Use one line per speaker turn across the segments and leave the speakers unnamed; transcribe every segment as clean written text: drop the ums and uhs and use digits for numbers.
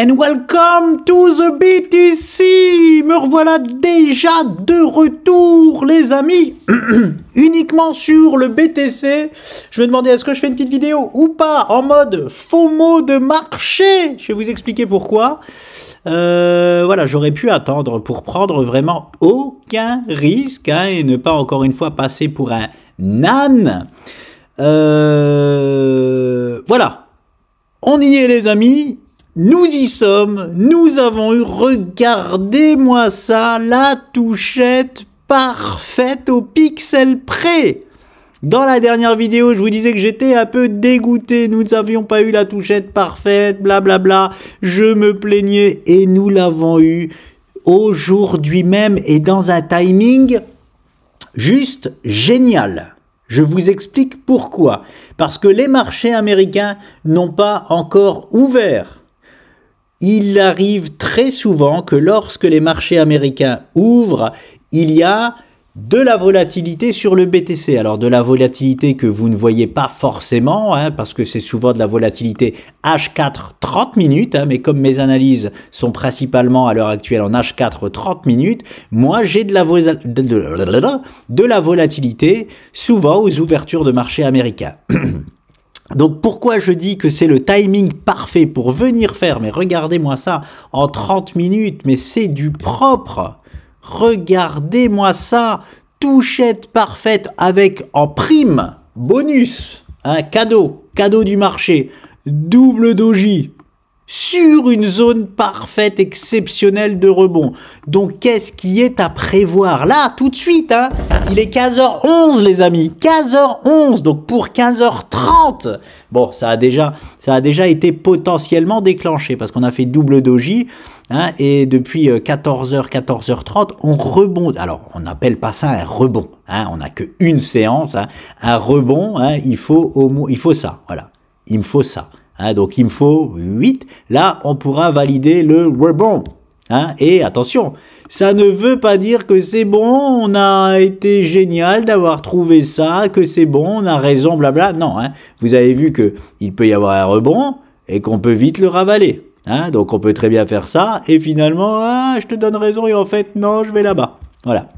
and welcome to the BTC. Me revoilà déjà de retour les amis, uniquement sur le BTC. Je me demandais est-ce que je fais une petite vidéo ou pas en mode FOMO de marché. Je vais vous expliquer pourquoi. Voilà, j'aurais pu attendre pour prendre vraiment aucun risque et ne pas encore une fois passer pour un âne. Voilà, on y est les amis, nous y sommes, nous avons eu, regardez-moi ça, la touchette parfaite au pixel près. Dans la dernière vidéo, je vous disais que j'étais un peu dégoûté, nous n'avions pas eu la touchette parfaite, blablabla, je me plaignais et nous l'avons eu aujourd'hui même et dans un timing juste génial. Je vous explique pourquoi. Parce que les marchés américains n'ont pas encore ouvert. Il arrive très souvent que lorsque les marchés américains ouvrent, il y a de la volatilité sur le BTC. Alors de la volatilité que vous ne voyez pas forcément, parce que c'est souvent de la volatilité H4 30 minutes, mais comme mes analyses sont principalement à l'heure actuelle en H4 30 minutes, moi j'ai de la volatilité souvent aux ouvertures de marché américains. Donc pourquoi je dis que c'est le timing parfait pour venir faire, mais regardez-moi ça, en 30 minutes, mais c'est du propre. Regardez-moi ça, touchette parfaite avec en prime, bonus, cadeau du marché, double doji, sur une zone parfaite, exceptionnelle de rebond. Donc qu'est-ce qui est à prévoir là, tout de suite, il est 15h11 les amis, 15h11, donc pour 15h30, bon ça a déjà été potentiellement déclenché parce qu'on a fait double doji. Et depuis 14h, 14h30, on rebondit. Alors, on n'appelle pas ça un rebond. On n'a qu'une séance. Un rebond, il faut ça. Voilà, il me faut ça. Donc, il me faut 8. Là, on pourra valider le rebond. Et attention, ça ne veut pas dire que c'est bon, on a été génial d'avoir trouvé ça, que c'est bon, on a raison, blabla. Non, vous avez vu que il peut y avoir un rebond et qu'on peut vite le ravaler. Donc on peut très bien faire ça et finalement je te donne raison et en fait non je vais là-bas. Voilà.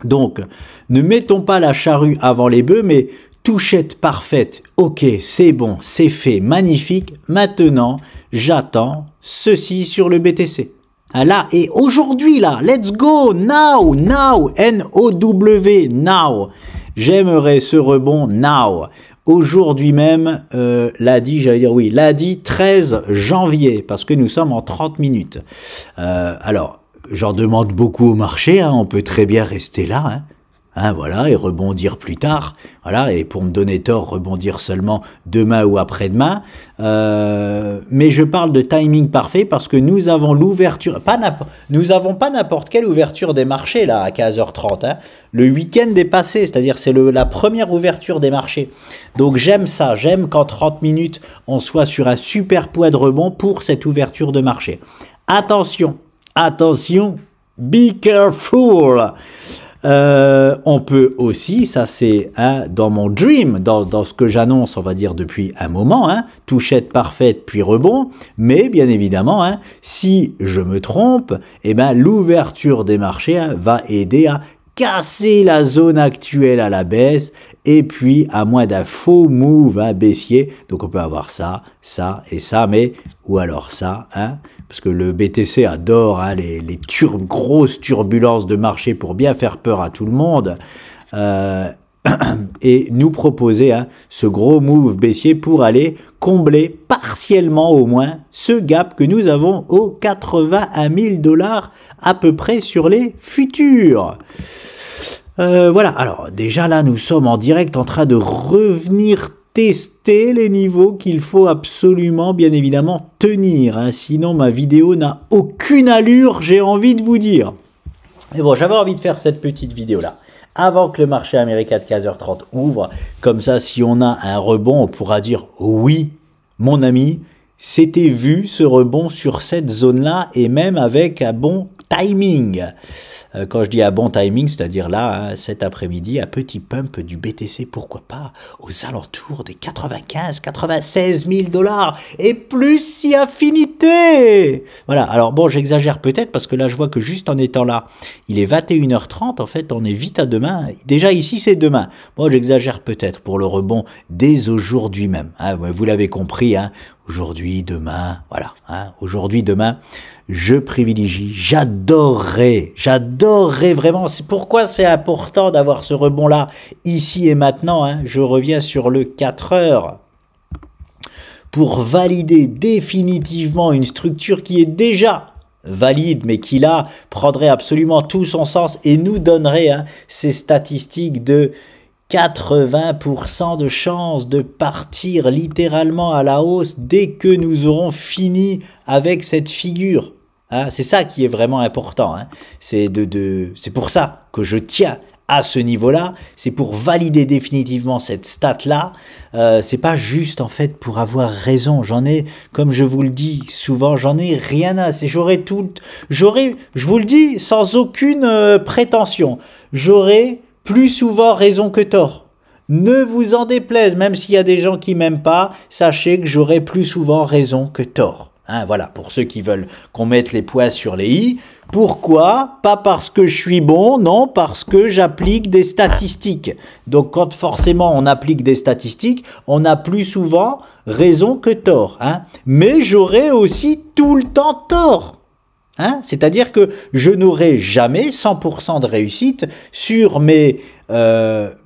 Donc ne mettons pas la charrue avant les bœufs, mais touchette parfaite. Ok, c'est bon, c'est fait, magnifique. Maintenant j'attends ceci sur le BTC. Là et aujourd'hui là, let's go now, N-O-W, now. J'aimerais ce rebond now. Aujourd'hui même, lundi 13 janvier, parce que nous sommes en 30 minutes. Alors, j'en demande beaucoup au marché, on peut très bien rester là, voilà, et rebondir plus tard, voilà, et pour me donner tort, rebondir seulement demain ou après-demain. Mais je parle de timing parfait parce que nous avons l'ouverture, nous n'avons pas n'importe quelle ouverture des marchés là à 15h30. Le week-end est passé, c'est-à-dire c'est la première ouverture des marchés. Donc j'aime ça, j'aime qu'en 30 minutes on soit sur un super poids de rebond pour cette ouverture de marché. Attention, attention, be careful. On peut aussi, ça c'est dans mon dream, dans ce que j'annonce on va dire depuis un moment, touchette parfaite puis rebond, mais bien évidemment si je me trompe, l'ouverture des marchés va aider à casser la zone actuelle à la baisse et puis à moins d'un faux move baissier, donc on peut avoir ça, ça et ça, mais ou alors ça, parce que le BTC adore les grosses turbulences de marché pour bien faire peur à tout le monde, et nous proposer ce gros move baissier pour aller combler partiellement au moins ce gap que nous avons aux 81 000 $ à peu près sur les futurs. Voilà, alors déjà là nous sommes en direct en train de revenir tester les niveaux qu'il faut absolument bien évidemment tenir, sinon ma vidéo n'a aucune allure, j'ai envie de vous dire. Mais bon, j'avais envie de faire cette petite vidéo là avant que le marché américain de 15h30 ouvre, comme ça si on a un rebond on pourra dire oui mon ami, c'était vu ce rebond sur cette zone là et même avec un bon timing. Quand je dis à bon timing, c'est-à-dire là, hein, cet après-midi, à petit pump du BTC, pourquoi pas, aux alentours des 96 000 $, et plus si affinité. Voilà, alors bon, j'exagère peut-être, parce que là, je vois que juste en étant là, il est 21h30, en fait, on est vite à demain. Déjà, ici, c'est demain. Bon, j'exagère peut-être pour le rebond dès aujourd'hui même. Hein, vous l'avez compris, hein, aujourd'hui, demain, voilà. Hein, aujourd'hui, demain, je privilégie, j'adorerais vraiment, c'est pourquoi c'est important d'avoir ce rebond-là, ici et maintenant, hein, je reviens sur le 4 heures, pour valider définitivement une structure qui est déjà valide, mais qui là, prendrait absolument tout son sens et nous donnerait hein, ces statistiques de 80% de chances de partir littéralement à la hausse dès que nous aurons fini avec cette figure. Hein, c'est ça qui est vraiment important. Hein. C'est pour ça que je tiens à ce niveau-là. C'est pour valider définitivement cette stat-là. C'est pas juste en fait pour avoir raison. J'en ai, comme je vous le dis souvent, j'en ai rien à. Je vous le dis sans aucune prétention. J'aurai plus souvent raison que tort. Ne vous en déplaise, même s'il y a des gens qui m'aiment pas, sachez que j'aurai plus souvent raison que tort. Hein, voilà, pour ceux qui veulent qu'on mette les points sur les i. Pourquoi? Pas parce que je suis bon, non, parce que j'applique des statistiques. Donc quand forcément on applique des statistiques, on a plus souvent raison que tort. Hein. Mais j'aurai aussi tout le temps tort. Hein, c'est-à-dire que je n'aurai jamais 100% de réussite sur mes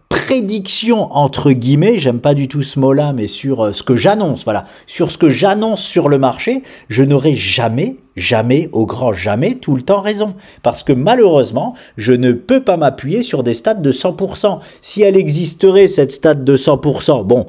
prédictions entre guillemets, j'aime pas du tout ce mot-là, mais sur ce que j'annonce, voilà, sur ce que j'annonce sur le marché, je n'aurai jamais, au grand jamais, tout le temps raison. Parce que malheureusement, je ne peux pas m'appuyer sur des stats de 100%. Si elle existerait, cette stat de 100%, bon,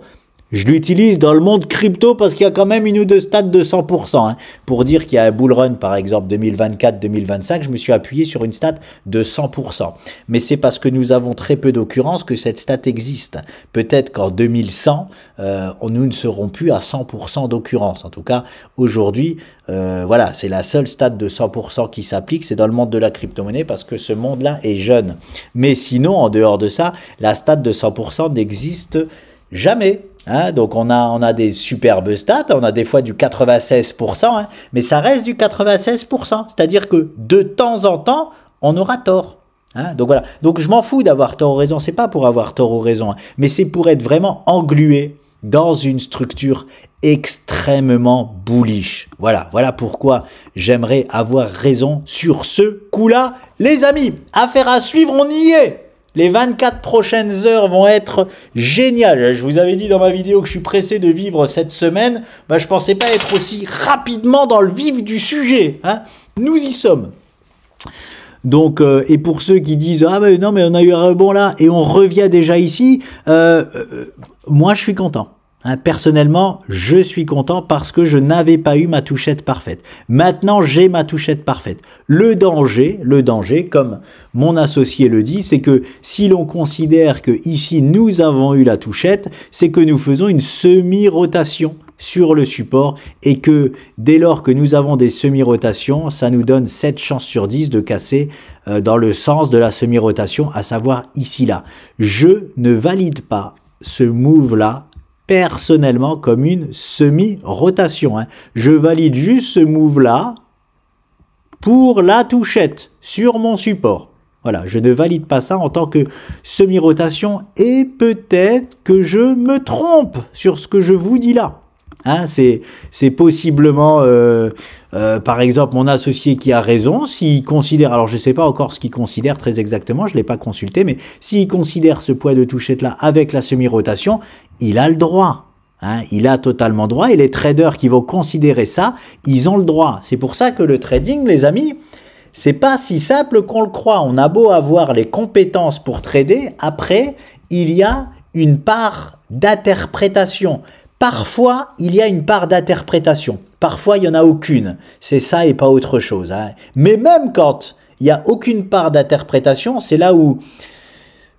je l'utilise dans le monde crypto parce qu'il y a quand même une ou deux stats de 100%. Hein. Pour dire qu'il y a un bull run, par exemple, 2024-2025, je me suis appuyé sur une stat de 100%. Mais c'est parce que nous avons très peu d'occurrences que cette stat existe. Peut-être qu'en 2100, nous ne serons plus à 100% d'occurrence. En tout cas, aujourd'hui, voilà, c'est la seule stat de 100% qui s'applique. C'est dans le monde de la crypto-monnaie parce que ce monde-là est jeune. Mais sinon, en dehors de ça, la stat de 100% n'existe jamais. Hein, donc on a des superbes stats, on a des fois du 96%, hein, mais ça reste du 96%, c'est-à-dire que de temps en temps, on aura tort. Hein, donc voilà, donc je m'en fous d'avoir tort ou raison, c'est pas pour avoir tort ou raison, hein, mais c'est pour être vraiment englué dans une structure extrêmement bullish. Voilà pourquoi j'aimerais avoir raison sur ce coup-là. Les amis, affaire à suivre, on y est. Les 24 prochaines heures vont être géniales. Je vous avais dit dans ma vidéo que je suis pressé de vivre cette semaine. Ben, je pensais pas être aussi rapidement dans le vif du sujet. Hein. Nous y sommes. Donc, et pour ceux qui disent « Ah mais non, mais on a eu un rebond là et on revient déjà ici moi je suis content. Hein, personnellement, je suis content parce que je n'avais pas eu ma touchette parfaite. Maintenant, j'ai ma touchette parfaite. Le danger, comme mon associé le dit, c'est que si l'on considère que ici nous avons eu la touchette, c'est que nous faisons une semi-rotation sur le support et que dès lors que nous avons des semi-rotations, ça nous donne 7 chances sur 10 de casser dans le sens de la semi-rotation, à savoir ici-là. Je ne valide pas ce move-là personnellement comme une semi-rotation. Hein. Je valide juste ce move-là pour la touchette sur mon support. Voilà, je ne valide pas ça en tant que semi-rotation et peut-être que je me trompe sur ce que je vous dis là. Hein, c'est possiblement, par exemple, mon associé qui a raison, s'il considère, alors je ne sais pas encore ce qu'il considère très exactement, je ne l'ai pas consulté, mais s'il considère ce point de touchette-là avec la semi-rotation, il a le droit. Hein, il a totalement droit et les traders qui vont considérer ça, ils ont le droit. C'est pour ça que le trading, les amis, c'est pas si simple qu'on le croit. On a beau avoir les compétences pour trader, après, il y a une part d'interprétation. Parfois, il y a une part d'interprétation. Parfois, il n'y en a aucune. C'est ça et pas autre chose. Hein. Mais même quand il n'y a aucune part d'interprétation, c'est là où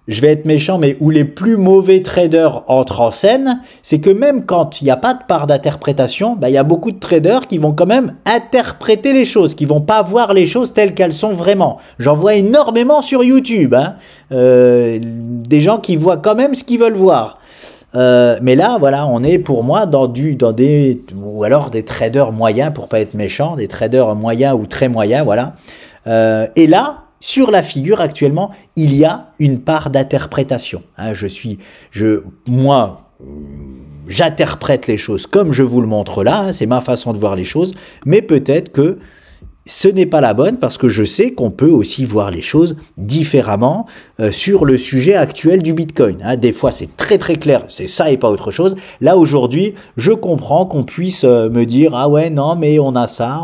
je vais être méchant, mais où les plus mauvais traders entrent en scène, c'est que même quand il n'y a pas de part d'interprétation, bah, il y a beaucoup de traders qui vont quand même interpréter les choses, qui vont pas voir les choses telles qu'elles sont vraiment. J'en vois énormément sur YouTube, hein. Des gens qui voient quand même ce qu'ils veulent voir. Mais là, voilà, on est pour moi dans des, ou alors des traders moyens, pour pas être méchant, des traders moyens ou très moyens, voilà. Et là, sur la figure actuellement, il y a une part d'interprétation. Hein, moi, j'interprète les choses comme je vous le montre là, hein, c'est ma façon de voir les choses, mais peut-être que ce n'est pas la bonne parce que je sais qu'on peut aussi voir les choses différemment sur le sujet actuel du Bitcoin. Hein. Des fois, c'est très très clair, c'est ça et pas autre chose. Là, aujourd'hui, je comprends qu'on puisse me dire « Ah ouais, non, mais on a ça,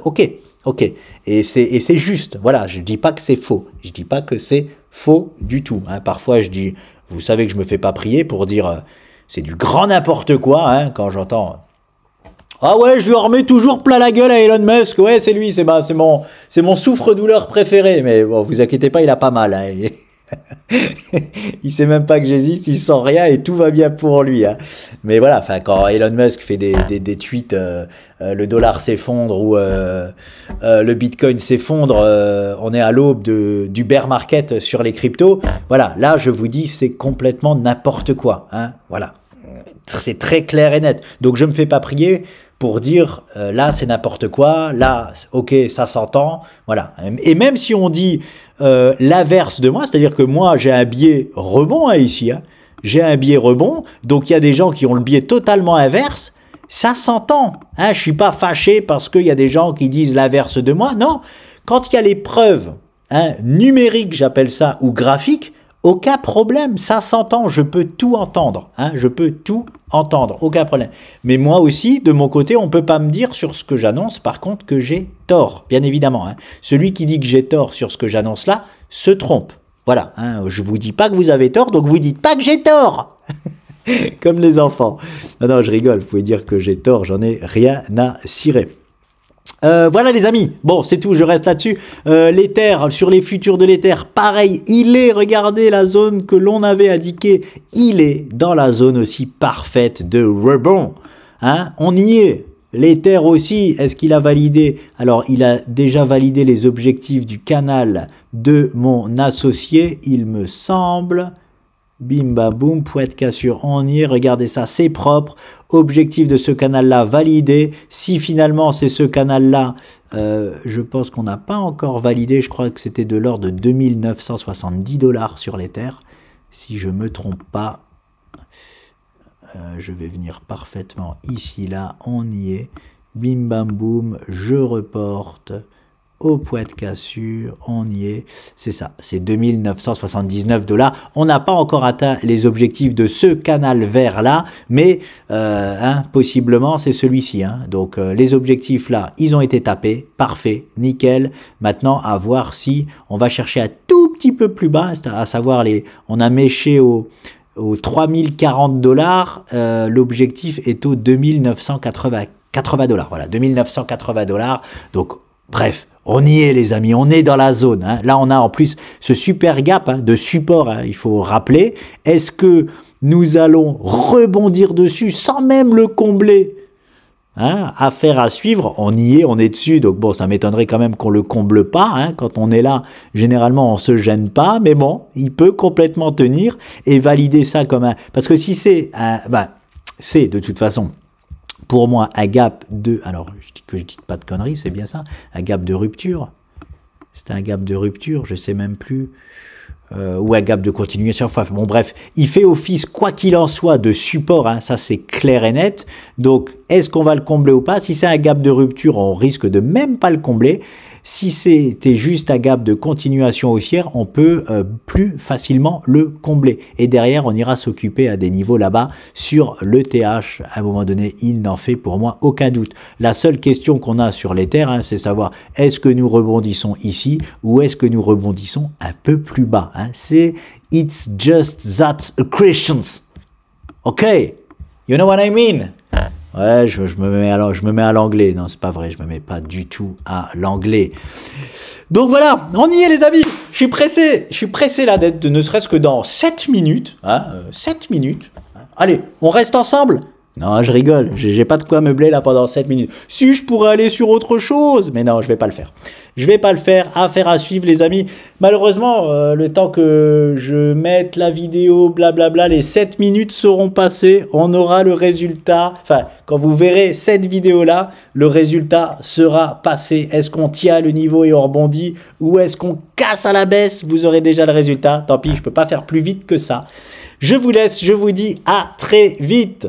ok. » Ok, et c'est juste, voilà, je dis pas que c'est faux, je dis pas que c'est faux du tout. Hein. Parfois je dis, vous savez que je me fais pas prier pour dire c'est du grand n'importe quoi, hein, quand j'entends ah ouais, je lui remets toujours plein la gueule à Elon Musk, ouais c'est lui, c'est mon souffre-douleur préféré, mais bon, vous inquiétez pas, il a pas mal. Hein. Il sait même pas que j'existe, il sent rien et tout va bien pour lui. Hein. Mais voilà, enfin quand Elon Musk fait des tweets, le dollar s'effondre ou le Bitcoin s'effondre, on est à l'aube du bear market sur les cryptos. Voilà, là je vous dis c'est complètement n'importe quoi. Hein. Voilà, c'est très clair et net. Donc je me fais pas prier pour dire là c'est n'importe quoi, là ok ça s'entend, voilà. Et même si on dit l'inverse de moi, c'est-à-dire que moi j'ai un biais rebond hein, ici, hein. J'ai un biais rebond, donc il y a des gens qui ont le biais totalement inverse, ça s'entend. Hein. Je suis pas fâché parce qu'il y a des gens qui disent l'inverse de moi, non. Quand il y a les preuves hein, numériques, j'appelle ça, ou graphiques, aucun problème, ça s'entend, je peux tout entendre, hein, je peux tout entendre, aucun problème. Mais moi aussi, de mon côté, on peut pas me dire sur ce que j'annonce, par contre, que j'ai tort, bien évidemment. Hein. Celui qui dit que j'ai tort sur ce que j'annonce là, se trompe. Voilà, hein, je vous dis pas que vous avez tort, donc vous dites pas que j'ai tort. Comme les enfants. Non, non, je rigole, vous pouvez dire que j'ai tort, j'en ai rien à cirer. Voilà les amis, bon c'est tout, je reste là-dessus. L'Ether, sur les futurs de l'Ether, pareil, regardez la zone que l'on avait indiquée, il est dans la zone aussi parfaite de rebond. Hein, on y est. L'Ether aussi, est-ce qu'il a validé? Alors il a déjà validé les objectifs du canal de mon associé, il me semble. Bim bam boum, point de cassure, on y est, regardez ça, c'est propre, objectif de ce canal-là validé, si finalement c'est ce canal-là, je pense qu'on n'a pas encore validé, je crois que c'était de l'ordre de 2970 $ sur l'Ether, si je me trompe pas, je vais venir parfaitement ici, là, on y est, bim bam boum, je reporte, au point de cassure, on y est, c'est ça, c'est 2979 $. On n'a pas encore atteint les objectifs de ce canal vert là, mais hein, possiblement c'est celui-ci. Hein. Donc les objectifs là, ils ont été tapés, parfait, nickel. Maintenant à voir si on va chercher un tout petit peu plus bas, à savoir on a méché aux 3040 $, l'objectif est aux 2980 $. Voilà, 2980 $. Donc bref, on y est les amis, on est dans la zone. Hein. Là, on a en plus ce super gap hein, de support, hein, il faut rappeler. Est-ce que nous allons rebondir dessus sans même le combler hein, affaire à suivre, on y est, on est dessus. Donc bon, ça m'étonnerait quand même qu'on le comble pas. Hein. Quand on est là, généralement, on se gêne pas. Mais bon, il peut complètement tenir et valider ça comme un... Parce que si c'est... c'est de toute façon... Pour moi, un gap de... Alors, je dis pas de conneries, c'est bien ça. Un gap de rupture. C'est un gap de rupture, je sais même plus. Ou un gap de continuation. Enfin, bon, bref. Il fait office, quoi qu'il en soit, de support. Hein, ça, c'est clair et net. Donc, est-ce qu'on va le combler ou pas? Si c'est un gap de rupture, on risque de même pas le combler. Si c'était juste un gap de continuation haussière, on peut plus facilement le combler. Et derrière, on ira s'occuper à des niveaux là-bas sur le TH. À un moment donné, il n'en fait pour moi aucun doute. La seule question qu'on a sur l'Ether, hein, c'est savoir est-ce que nous rebondissons ici ou est-ce que nous rebondissons un peu plus bas. Hein. C'est it's just that questions. Ok, you know what I mean? Ouais, je me mets à l'anglais. Non, c'est pas vrai, je me mets pas du tout à l'anglais. Donc voilà, on y est les amis. Je suis pressé là d'être ne serait-ce que dans 7 minutes. Hein, 7 minutes. Allez, on reste ensemble? Non, je rigole, j'ai pas de quoi meubler là pendant 7 minutes. Si je pourrais aller sur autre chose, mais non, je vais pas le faire. Je vais pas le faire, affaire à suivre les amis. Malheureusement, le temps que je mette la vidéo, blablabla, les 7 minutes seront passées. On aura le résultat, enfin, quand vous verrez cette vidéo-là, le résultat sera passé. Est-ce qu'on tient le niveau et on rebondit ou est-ce qu'on casse à la baisse? Vous aurez déjà le résultat. Tant pis, je peux pas faire plus vite que ça. Je vous laisse, je vous dis à très vite.